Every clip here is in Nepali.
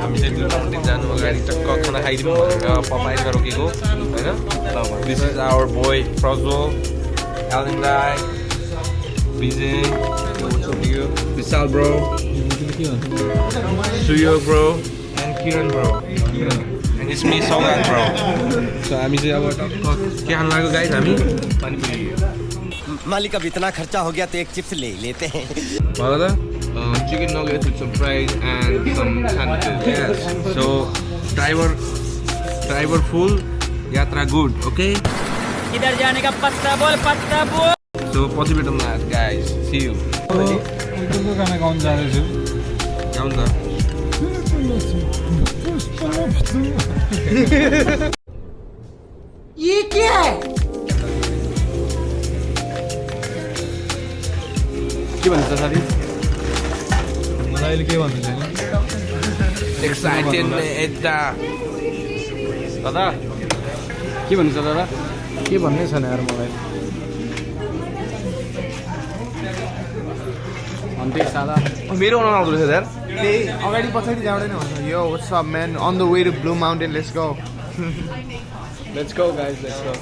हामी चाहिँ ब्लू माउन्टेन जानु अगाडि टक्क खाना खाइदिउँ भनेर पपाइमा रोकेको होइन this is our boy Prajwal एलिन्दाई Vijay Vishal bro Suyog bro and Kiran bro and it's me Saugan bro so हामी चाहिँ अब टक्क के खानु लाग्यो गाइस हामी पानीपुरी मालिक अब इतना खर्चा हो गया तो एक चिप्स ले लेते हैं Brother, chicken nuggets with some fries and some sandwiches. Yes. So, driver full, yatra good. Okay. इधर जाने का पत्ता बोल. So, possible last guys. See you. तुमको खाना कौन जा रहे थे? कौन था? ये क्या है? के भन्छ साथी? मलाई अहिले के भन्नु छैन Excited यता दादा के भन्नु छ दादा के भन्नै छैन यार मलाई अन्ते साला मेरो आउनु आउँदो रहेछ यार अगाडि पछाडि जाँदैन भन्छ यो what's up man on the way to Blue Mountain let's go let's go guys let's go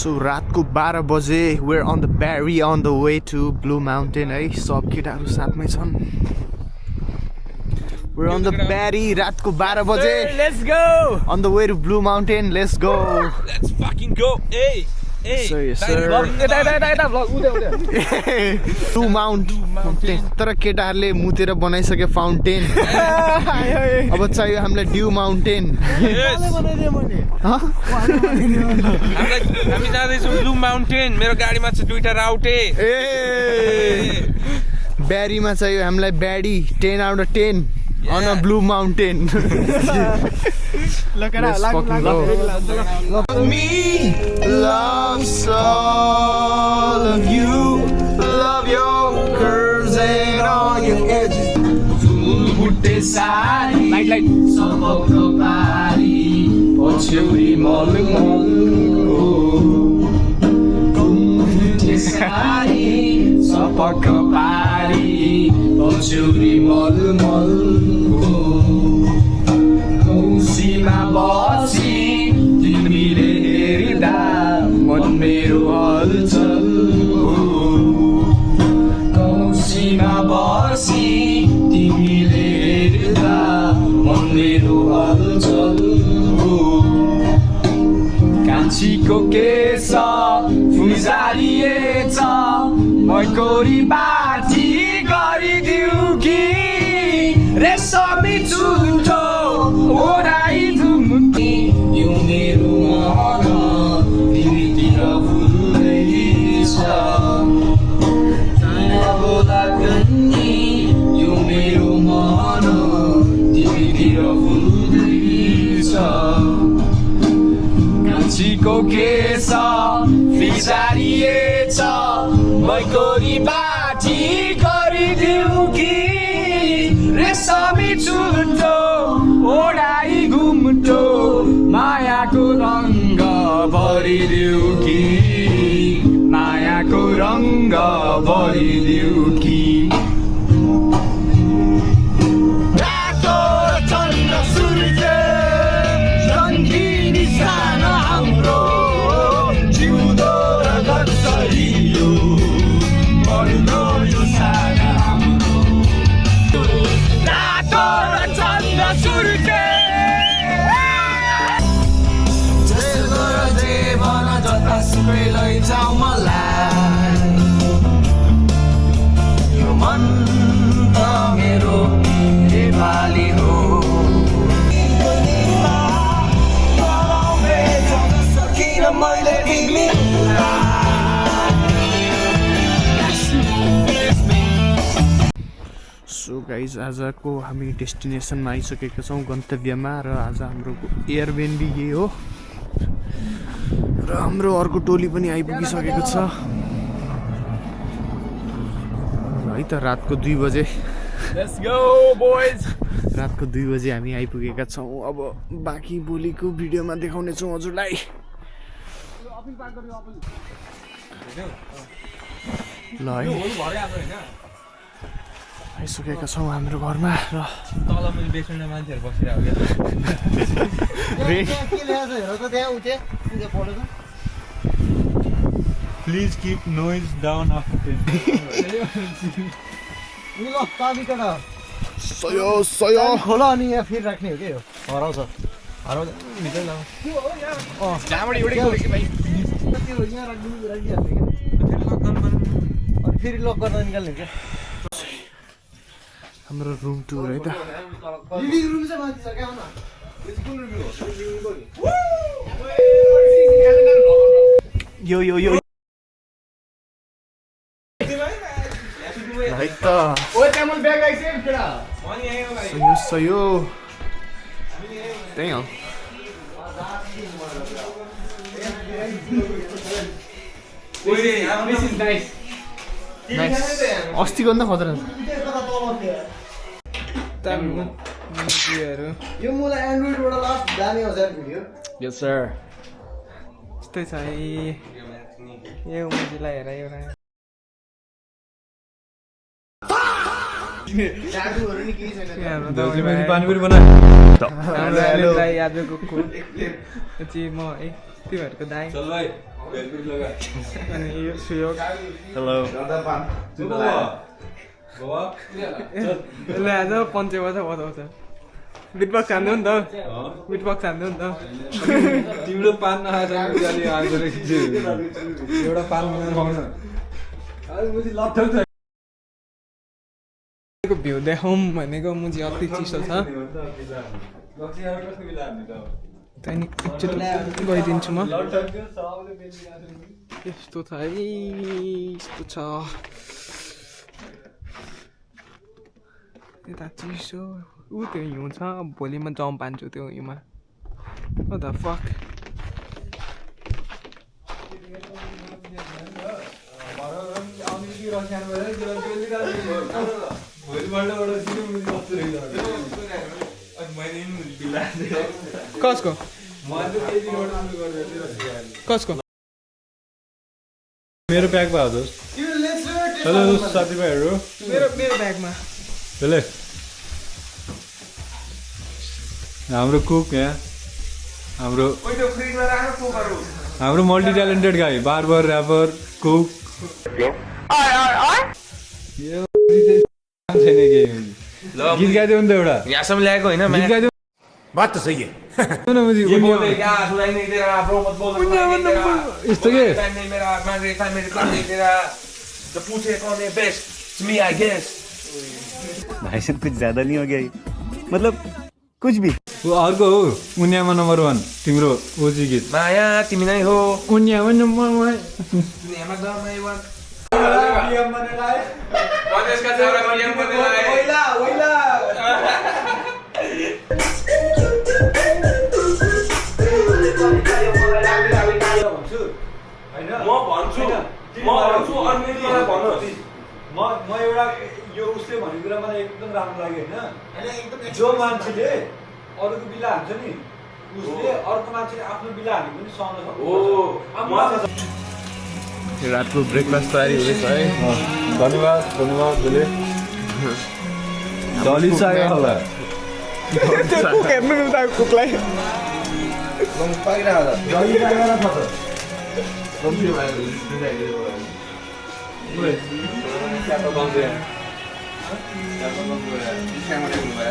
So रातको 12 बजे we're on the Barry on the way to Blue Mountain है सब केटाहरु साथमै छन् we're on the Barry रातको 12 बजे Let's go. on the way to Blue Mountain let's go Let's fucking go. Hey. sir Blue Mountain तर केटाहरुले मुतेर बनाइसके फाउन्टेन अब चाहियो हामीलाई ड्यू माउन्टेन हामी जाँदैछौँ ब्लू माउन्टेन मेरो गाडीमा छ दुईटा राउटे ब्यारीमा चाहियो हामीलाई body 10 out of 10 on a blue mountain look at me loves all of you love your curves and all your edges booty sari light sabako pari pochuri mol booty sari sabako pari pochuri mol सीमा बसी तिमीले हेर्दा मन मेरो हलचल सीमा बसी तिमीले हेर्दा मन मेरो हलचल कान्छीको केश फुजारिएछ मैकोरी बाटी गरिदिऊ कि रेशमी चुल्ठो ओढाइदिऊ मुठी यो मेरो मन तिमीतिर फुल्दैछ बोला कन्नी यो मेरो मन तिमीतिर फुल्दैछ कान्छीको केस फिजारिएछ मैकोरी बाटी गरिदिऊ कि रेशमी चुल्ठो ओढाइ घुम्टो मायाको रङ्ग भरिदिऊ कि मायाको रङ्ग भरिदिऊ कि रातो चन्द्र सूर्य रङ्गिनी सान हाम्रो जिउँदो र गत्सरियो मर्दो यो सान हाम्रो रातो र चन्द्र सूर्य जसको र जीवन जतासुकै लैजाऊ मलाई यो मन त मेरो नेपाली हो किन मैले सो गाइज आजको हामी डेस्टिनेसनमा आइसकेका छौँ गन्तव्यमा र आज हाम्रो एयरबिएनबी यही हो र हाम्रो अर्को टोली पनि आइपुगिसकेको छ है त रातको 2 बजे Let's go boys रातको 2 बजे हामी आइपुगेका छौँ अब बाँकी भोलिको भिडियोमा देखाउनेछौँ हजुरलाई ल है आइसकेका छौँ हाम्रो घरमा र तल मैले बेसमेन्टमा मान्छेहरू बसिरहेको Please keep noise down after 10. सयो सयो खोला अनि यहाँ फेरि राख्ने हो के हो हराउँछ अनि फेरि लक गर्न निकाल्ने क्या हाम्रो रुम टुर है त लिभिङ रुम चाहिँ माथि छ क्या हो न यो यो यो है त सयो सयो त्यही हो अस्तिको भन्दा खतरा यो मलाई एन्ड्रोइडबाट लास्ट जाने हो सर भिडियो Yes sir यस्तै छ है यो मुजीलाई हेर एउटा जादुहरू नि केही छैन पानीपुरी बना दाई आजको चाहिँ म है तिमीहरूको दाई अनि यो सुयोग यसले आज पञ्चेमा चाहिँ बताउँछ बिटबक्स हान्नु नि त बिटबक्स हान्नु नि त तिम्रो पान नखाएर एउटा पान भ्यू देखाउँ भनेको मुजी अति चिसो छ त्यहाँदेखि एकचोटि गइदिन्छु म यस्तो छ है यस्तो छ यता चिसो ऊ त्यो हिउँ छ भोलिमा जम्प हान्छु त्यो हिउँमा What the fuck कसको कसको मेरो ब्याग भयो दोस्त हेलो साथीभाइहरू मेरो ब्यागमा हेलो हाम्रो कुक यहाँ हाम्रो मल्टी ट्यालेन्टेड गाई बार्बर ऱ्यापर कुक गीत गाइदियो नि त एउटा यहाँसम्म ल्याएको होइन गीत गाइदियो बात त सही है यस्तो के पूछे कौन है बेस्ट मी आई गेस भाई साहब कुछ ज्यादा नहीं हो गया ये? मतलब कुछ भी ऊ अर्को हो उन्यामा नम्बर 1 तिम्रो ओजी गीत माया तिमी नै हो उन्यामा नम्बर 1 दुनियाँमा दमाई वान गणेशका छोरा पिएम बन्नेलाई म भन्छु अनि मलाई भन्नुहोस् म एउटा यो उसले भनेको कुरा मलाई एकदम राम्रो लाग्यो होइन जो मान्छेले अरूको बिला हान्छ नि उसले अर्को मान्छेले आफ्नो बिला हाने पनि सहन सक्छ रातको ब्रेकफास्ट तयारी हुँदैछ है धन्यवाद बोले डली चाहियो होला कुक हेर्नु न उता कुकलाई डली चाहियो छ क्या तो बंद है क्या तो बंद है